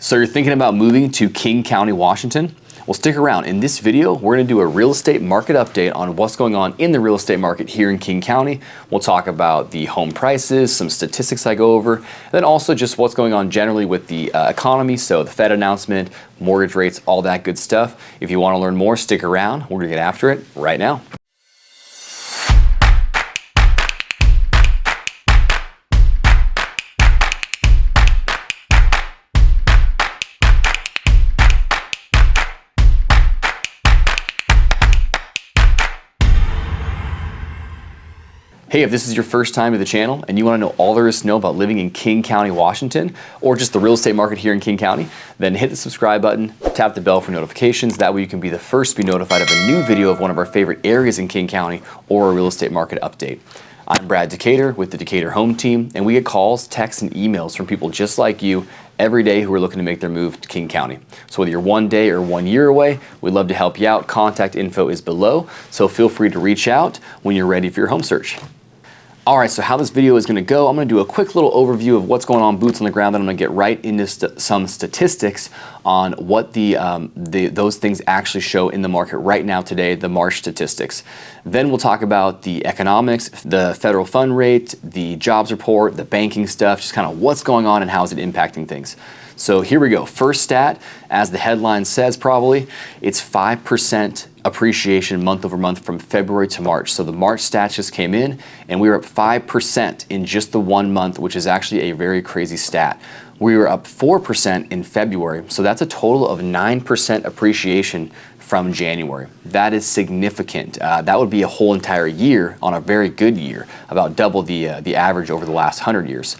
So you're thinking about moving to King County, Washington? Well, stick around. In this video, we're going to do a real estate market update on what's going on in the real estate market here in King County. We'll talk about the home prices, some statistics I go over, and then also just what's going on generally with the economy, so the Fed announcement, mortgage rates, all that good stuff. If you want to learn more, stick around. We're going to get after it right now. Hey, if this is your first time to the channel and you want to know all there is to know about living in King County, Washington, or just the real estate market here in King County, then hit the subscribe button, tap the bell for notifications. That way you can be the first to be notified of a new video of one of our favorite areas in King County or a real estate market update. I'm Brad Decater with the Decater Home Team, and we get calls, texts, and emails from people just like you every day who are looking to make their move to King County. So whether you're 1 day or 1 year away, we'd love to help you out. Contact info is below, so feel free to reach out when you're ready for your home search. All right, so how this video is going to go, I'm going to do a quick little overview of what's going on boots on the ground, then I'm going to get right into some statistics on what those things actually show in the market right now today, the March statistics. Then we'll talk about the economics, the federal fund rate, the jobs report, the banking stuff, just kind of what's going on and how is it impacting things. So here we go. First stat, as the headline says probably, it's 5% appreciation month over month from February to March. So the March stats just came in and we were up 5% in just the 1 month, which is actually a very crazy stat. We were up 4% in February. So that's a total of 9% appreciation from January. That is significant. That would be a whole entire year on a very good year, about double the average over the last 100 years.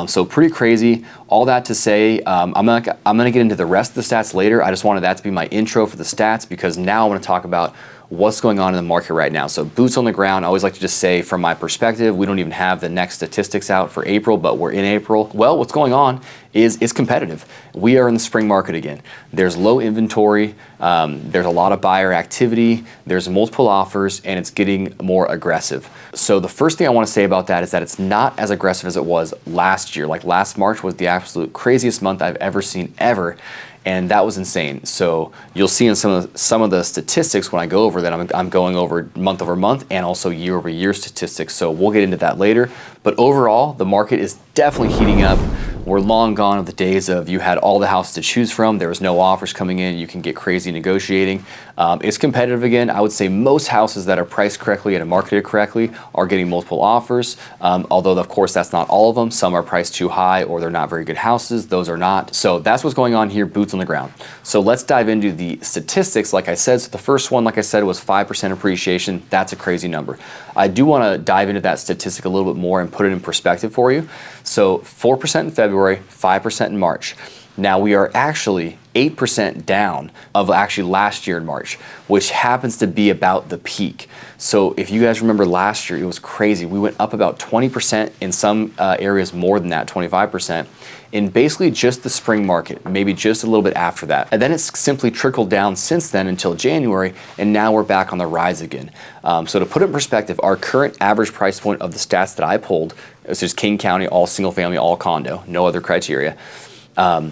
So pretty crazy. All that to say, I'm gonna get into the rest of the stats later. I just wanted that to be my intro for the stats because now I want to talk about what's going on in the market right now. So boots on the ground, I always like to just say from my perspective, we don't even have the next statistics out for April, but we're in April. Well, what's going on is it's competitive. We are in the spring market again. There's low inventory, there's a lot of buyer activity, there's multiple offers, and it's getting more aggressive. So the first thing I want to say about that is that it's not as aggressive as it was last year. Like last March was the absolute craziest month I've ever seen ever. And that was insane. So you'll see in some of the statistics when I go over that, I'm going over month and also year over year statistics. So we'll get into that later. But overall, the market is definitely heating up. We're long gone of the days of you had all the houses to choose from. There was no offers coming in. You can get crazy negotiating. It's competitive again. I would say most houses that are priced correctly and marketed correctly are getting multiple offers. Although of course that's not all of them. Some are priced too high or they're not very good houses. Those are not. So that's what's going on here, boots on the ground. So let's dive into the statistics. Like I said, so the first one, like I said, was 5% appreciation. That's a crazy number. I do want to dive into that statistic a little bit more and put it in perspective for you. So 4% in February, 5% in March. Now we are actually 8% down of actually last year in March, which happens to be about the peak. So if you guys remember last year, it was crazy. We went up about 20%, in some areas more than that, 25%, in basically just the spring market, maybe just a little bit after that. And then it's simply trickled down since then until January, and now we're back on the rise again. So to put it in perspective, our current average price point of the stats that I pulled, this is King County, all single family, all condo, no other criteria.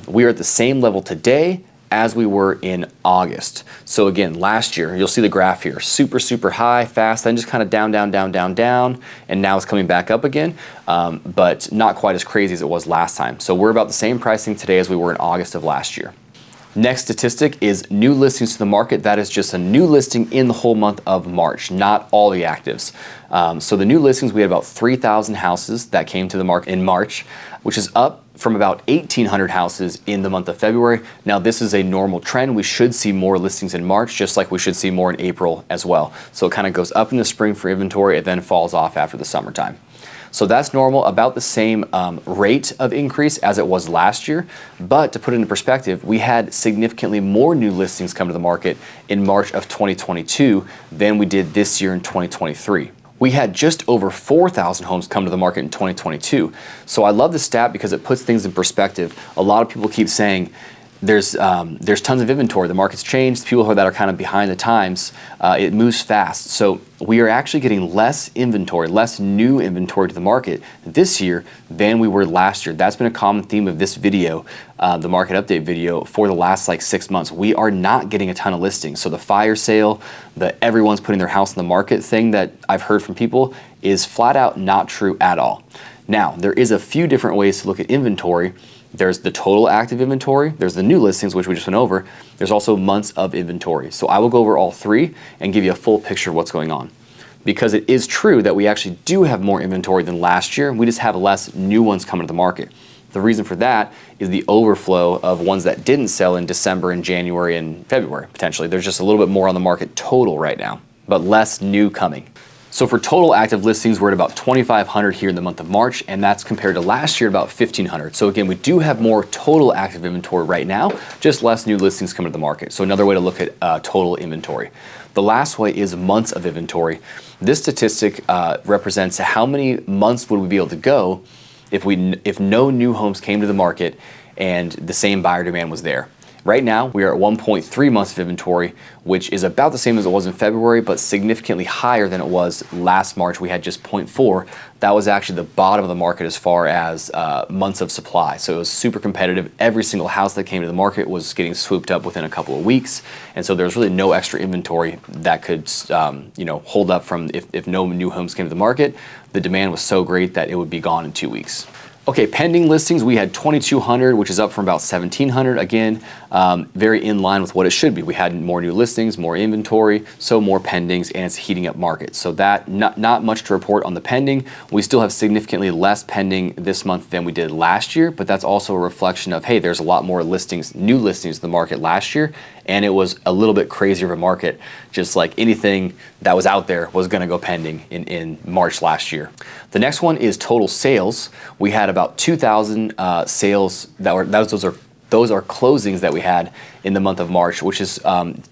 We are at the same level today as we were in August. So again, last year, you'll see the graph here, super, super high, fast, then just kind of down, down, down, down, down, and now it's coming back up again, but not quite as crazy as it was last time. So we're about the same pricing today as we were in August of last year. Next statistic is new listings to the market. That is just a new listing in the whole month of March, not all the actives. So the new listings, we had about 3,000 houses that came to the market in March, which is up from about 1,800 houses in the month of February. Now this is a normal trend. We should see more listings in March, just like we should see more in April as well. So it kind of goes up in the spring for inventory, it then falls off after the summertime. So that's normal, about the same rate of increase as it was last year. But to put it into perspective, we had significantly more new listings come to the market in March of 2022 than we did this year in 2023. We had just over 4,000 homes come to the market in 2022. So I love this stat because it puts things in perspective. A lot of people keep saying, there's tons of inventory. The market's changed. People that are kind of behind the times, it moves fast. So we are actually getting less inventory, less new inventory to the market this year than we were last year. That's been a common theme of this video, the market update video, for the last like 6 months. We are not getting a ton of listings. So the fire sale, the everyone's putting their house in the market thing that I've heard from people is flat out not true at all. Now, there is a few different ways to look at inventory. There's the total active inventory, there's the new listings, which we just went over, there's also months of inventory. So I will go over all three and give you a full picture of what's going on. Because it is true that we actually do have more inventory than last year, we just have less new ones coming to the market. The reason for that is the overflow of ones that didn't sell in December and January and February, potentially. There's just a little bit more on the market total right now, but less new coming. So for total active listings, we're at about 2,500 here in the month of March, and that's compared to last year about 1,500. So again, we do have more total active inventory right now, just less new listings coming to the market. So another way to look at total inventory. The last way is months of inventory. This statistic represents how many months would we be able to go if no new homes came to the market and the same buyer demand was there. Right now, we are at 1.3 months of inventory, which is about the same as it was in February, but significantly higher than it was last March. We had just 0.4. That was actually the bottom of the market as far as months of supply. So it was super competitive. Every single house that came to the market was getting swooped up within a couple of weeks. And so there's really no extra inventory that could hold up from if no new homes came to the market. The demand was so great that it would be gone in 2 weeks. Okay, pending listings, we had 2,200, which is up from about 1,700. Again, very in line with what it should be. We had more new listings, more inventory, so more pendings, and it's a heating up market. So that, not much to report on the pending. We still have significantly less pending this month than we did last year, but that's also a reflection of, hey, there's a lot more listings, new listings in the market last year, and it was a little bit crazier of a market. Just like anything that was out there was gonna go pending in March last year. The next one is total sales. We had about 2,000 sales those are closings that we had in the month of March, which is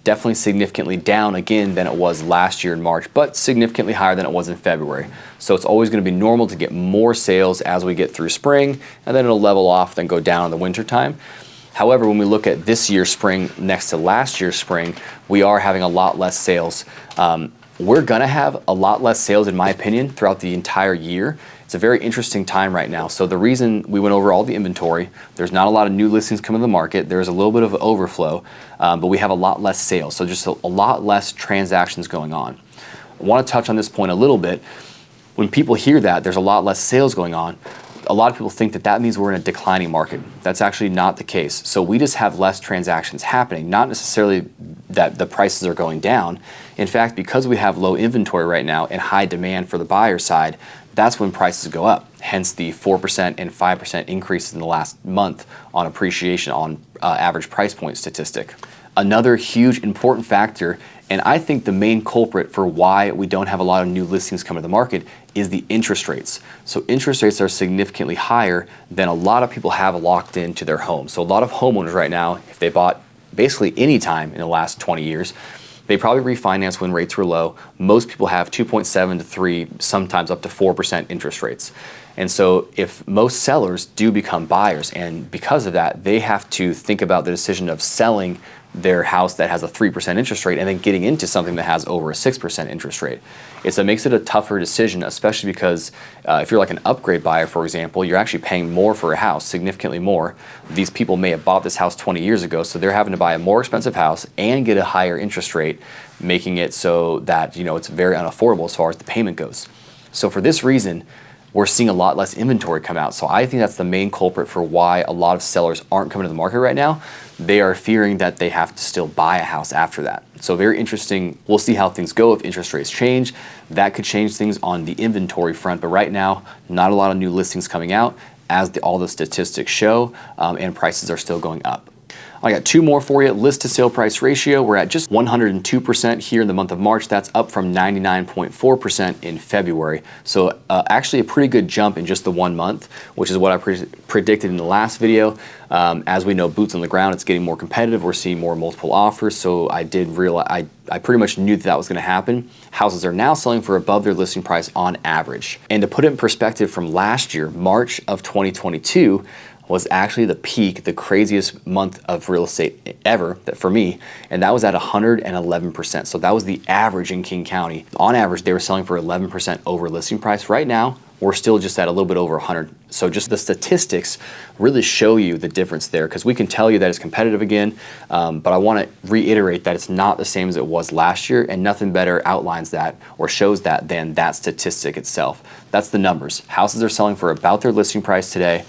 definitely significantly down again than it was last year in March, but significantly higher than it was in February. So it's always going to be normal to get more sales as we get through spring, and then it'll level off, then go down in the winter time. However, when we look at this year's spring next to last year's spring, we are having a lot less sales. We're gonna have a lot less sales, in my opinion, throughout the entire year. It's a very interesting time right now. So the reason we went over all the inventory, there's not a lot of new listings coming to the market. There's a little bit of overflow, but we have a lot less sales. So just a lot less transactions going on. I wanna touch on this point a little bit. When people hear that there's a lot less sales going on, a lot of people think that that means we're in a declining market. That's actually not the case. So we just have less transactions happening, not necessarily that the prices are going down. In fact, because we have low inventory right now and high demand for the buyer side, that's when prices go up. Hence the 4% and 5% increases in the last month on appreciation on average price point statistic. Another huge important factor, and I think the main culprit for why we don't have a lot of new listings come to the market, is the interest rates. So interest rates are significantly higher than a lot of people have locked into their home. So a lot of homeowners right now, if they bought basically any time in the last 20 years, they probably refinanced when rates were low. Most people have 2.7 to 3, sometimes up to 4% interest rates. And so if most sellers do become buyers, and because of that, they have to think about the decision of selling their house that has a 3% interest rate and then getting into something that has over a 6% interest rate. It makes it a tougher decision, especially because if you're like an upgrade buyer, for example, you're actually paying more for a house, significantly more. These people may have bought this house 20 years ago, so they're having to buy a more expensive house and get a higher interest rate, making it so that it's very unaffordable as far as the payment goes. So for this reason, we're seeing a lot less inventory come out. So I think that's the main culprit for why a lot of sellers aren't coming to the market right now. They are fearing that they have to still buy a house after that. So very interesting. We'll see how things go if interest rates change. That could change things on the inventory front. But right now, not a lot of new listings coming out as all the statistics show, and prices are still going up. I got two more for you. List to sale price ratio. We're at just 102% here in the month of March. That's up from 99.4% in February. So actually a pretty good jump in just the 1 month, which is what I predicted in the last video. As we know, boots on the ground, it's getting more competitive. We're seeing more multiple offers. So I did realize, I pretty much knew that was going to happen. Houses are now selling for above their listing price on average. And to put it in perspective from last year, March of 2022, was actually the peak, the craziest month of real estate ever for me, and that was at 111%. So that was the average in King County. On average, they were selling for 11% over listing price. Right now, we're still just at a little bit over 100. So just the statistics really show you the difference there, because we can tell you that it's competitive again, but I want to reiterate that it's not the same as it was last year, and nothing better outlines that or shows that than that statistic itself. That's the numbers. Houses are selling for about their listing price today,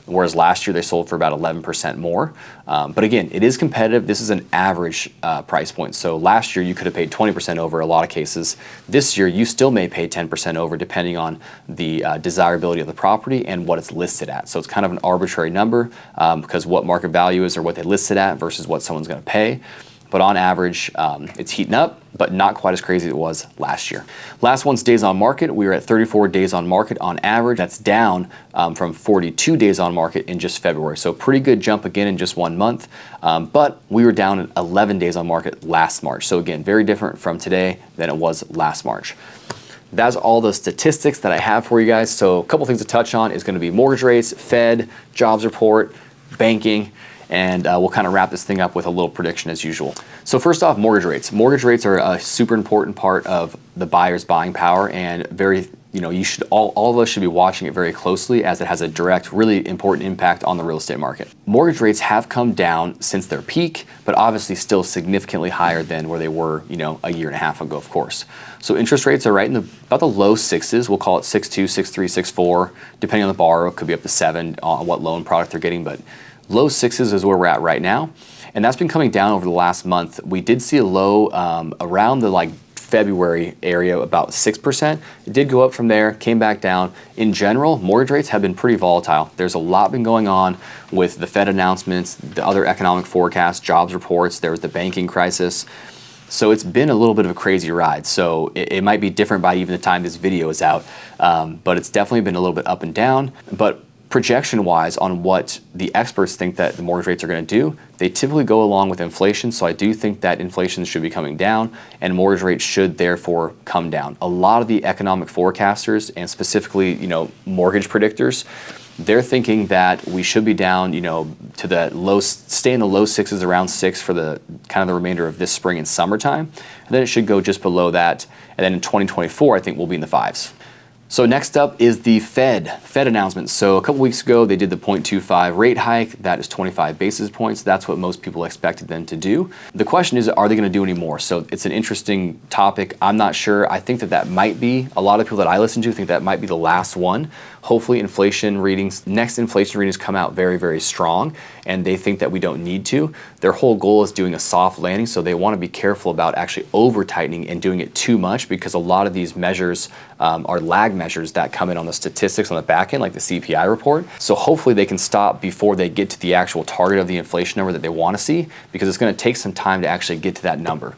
whereas last year they sold for about 11% more. But again, it is competitive. This is an average price point. So last year you could have paid 20% over a lot of cases. This year you still may pay 10% over depending on the desirability of the property and what it's listed at. So it's kind of an arbitrary number because what market value is or what they listed at versus what someone's going to pay. But on average, it's heating up, but not quite as crazy as it was last year. Last one's days on market. We were at 34 days on market on average. That's down from 42 days on market in just February. So pretty good jump again in just 1 month. But we were down at 11 days on market last March. So again, very different from today than it was last March. That's all the statistics that I have for you guys. So a couple things to touch on is going to be mortgage rates, Fed, jobs report, banking, and we'll kind of wrap this thing up with a little prediction as usual. So first off, mortgage rates. Mortgage rates are a super important part of the buyer's buying power, and very, you should all of us should be watching it very closely as it has a direct, really important impact on the real estate market. Mortgage rates have come down since their peak, but obviously still significantly higher than where they were, a year and a half ago, of course. So interest rates are right in about the low sixes. We'll call it 6.2, 6.3, 6.4, depending on the borrower. It could be up to 7 on what loan product they're getting, but low sixes is where we're at right now. And that's been coming down over the last month. We did see a low around the February area, about 6%. It did go up from there, came back down. In general, mortgage rates have been pretty volatile. There's a lot been going on with the Fed announcements, the other economic forecasts, jobs reports. There was the banking crisis. So it's been a little bit of a crazy ride. So it might be different by even the time this video is out, but it's definitely been a little bit up and down. But projection-wise on what the experts think that the mortgage rates are going to do, they typically go along with inflation. So I do think that inflation should be coming down and mortgage rates should therefore come down. A lot of the economic forecasters and specifically, mortgage predictors, they're thinking that we should be down, to the stay in the low sixes, around 6 for the kind of the remainder of this spring and summertime. And then it should go just below that. And then in 2024, I think we'll be in the 5s. So next up is the Fed announcement. So a couple weeks ago, they did the 0.25 rate hike. That is 25 basis points. That's what most people expected them to do. The question is, are they going to do any more? So it's an interesting topic. I'm not sure. I think that might be, a lot of people that I listen to think that might be the last one. Hopefully next inflation readings come out very, very strong, and they think that we don't need to. Their whole goal is doing a soft landing, so they want to be careful about actually over-tightening and doing it too much, because a lot of these measures are lag measures that come in on the statistics on the back end, like the CPI report. So hopefully they can stop before they get to the actual target of the inflation number that they want to see, because it's going to take some time to actually get to that number.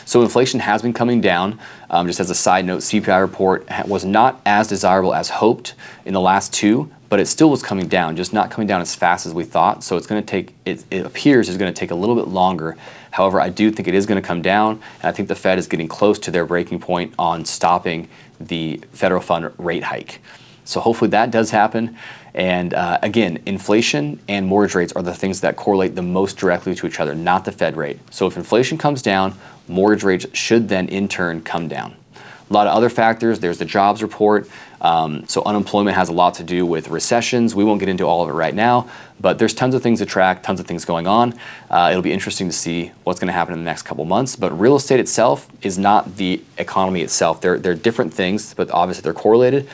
So inflation has been coming down. Just as a side note, CPI report was not as desirable as hoped in the last 2, but it still was coming down, just not coming down as fast as we thought. So it's going to take, it appears it's going to take a little bit longer. However, I do think it is going to come down, and I think the Fed is getting close to their breaking point on stopping the federal fund rate hike. So hopefully that does happen. And again, inflation and mortgage rates are the things that correlate the most directly to each other, not the Fed rate. So if inflation comes down, mortgage rates should then in turn come down. A lot of other factors. There's the jobs report. So unemployment has a lot to do with recessions. We won't get into all of it right now, but there's tons of things to track, tons of things going on. It'll be interesting to see what's going to happen in the next couple months. But real estate itself is not the economy itself. They're different things, but obviously they're correlated.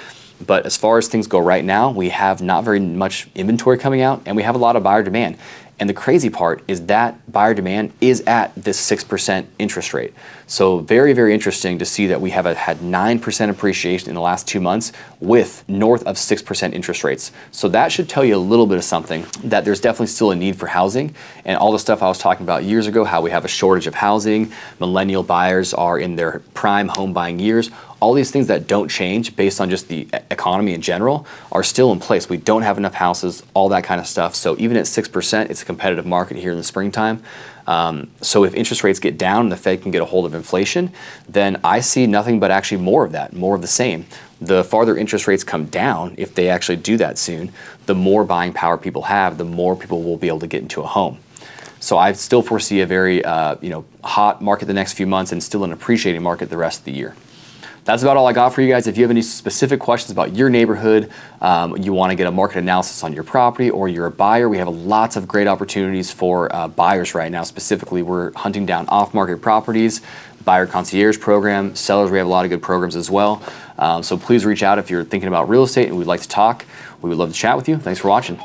But as far as things go right now, we have not very much inventory coming out, and we have a lot of buyer demand. And the crazy part is that buyer demand is at this 6% interest rate. So very, very interesting to see that we have had 9% appreciation in the last 2 months with north of 6% interest rates. So that should tell you a little bit of something, that there's definitely still a need for housing. And all the stuff I was talking about years ago, how we have a shortage of housing, millennial buyers are in their prime home buying years, all these things that don't change based on just the economy in general are still in place. We don't have enough houses, all that kind of stuff. So even at 6%, it's a competitive market here in the springtime. So if interest rates get down and the Fed can get a hold of inflation, then I see nothing but actually more of that, more of the same. The farther interest rates come down, if they actually do that soon, the more buying power people have, the more people will be able to get into a home. So I still foresee a very hot market the next few months and still an appreciating market the rest of the year. That's about all I got for you guys. If you have any specific questions about your neighborhood, you want to get a market analysis on your property, or you're a buyer, we have lots of great opportunities for buyers right now. Specifically, we're hunting down off-market properties, buyer concierge program, sellers, we have a lot of good programs as well. So please reach out if you're thinking about real estate and we'd like to talk. We would love to chat with you. Thanks for watching.